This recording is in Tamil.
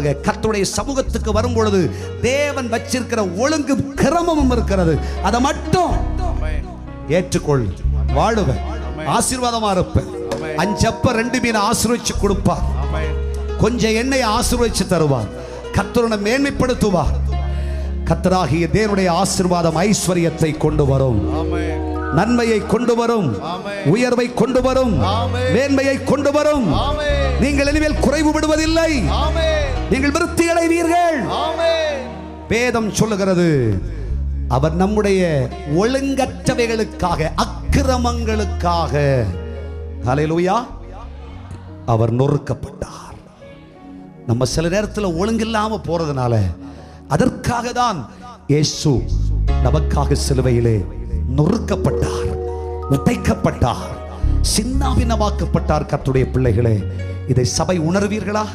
நடத்துக. கர்த்தருடைய சமூகத்துக்கு வரும் பொழுது தேவன் வச்சிருக்கிற ஒழுங்கு கிரமமும் இருக்கிறது. அதை மட்டும் ஏற்றுக்கொள். வாழுவ ஆசீர்வாதமா இருப்ப. 5 அப்ப 2 மீன் ஆசீர்வதிச்சு கொடுப்பார். கொஞ்சம் எண்ணெயை ஆசீர்வதிச்சு தருவார். கர்த்தரை மேன்மைப்படுத்துவார். கர்த்தராகிய தேவனுடைய ஆசீர்வாதம் ஐஸ்வரியத்தை கொண்டு வரும், நன்மையை கொண்டு வரும், உயர்வை கொண்டு வரும், மேன்மையை கொண்டு வரும். நீங்கள் இனிமேல் குறைவு விடுவதில்லை. நீங்கள் விருத்தி அடைவீர்கள். வேதம் சொல்லுகிறது, அவர் நம்முடைய ஒழுங்கற்றவைகளுக்காக, அக்கிரமங்களுக்காக ஹல்லேலூயா அவர் நொறுக்கப்பட்டார். நம்ம சில நேரத்தில் ஒழுங்கில்லாம போறதுனால அதற்காக தான் இயேசு நமக்காக சிலுவையிலே நொறுக்கப்பட்டார், உடைக்கப்பட்டார், சின்னாபின்னமாக்கப்பட்டார். கர்த்தருடைய பிள்ளைகளே, இதை சபை உணர்வீர்களா?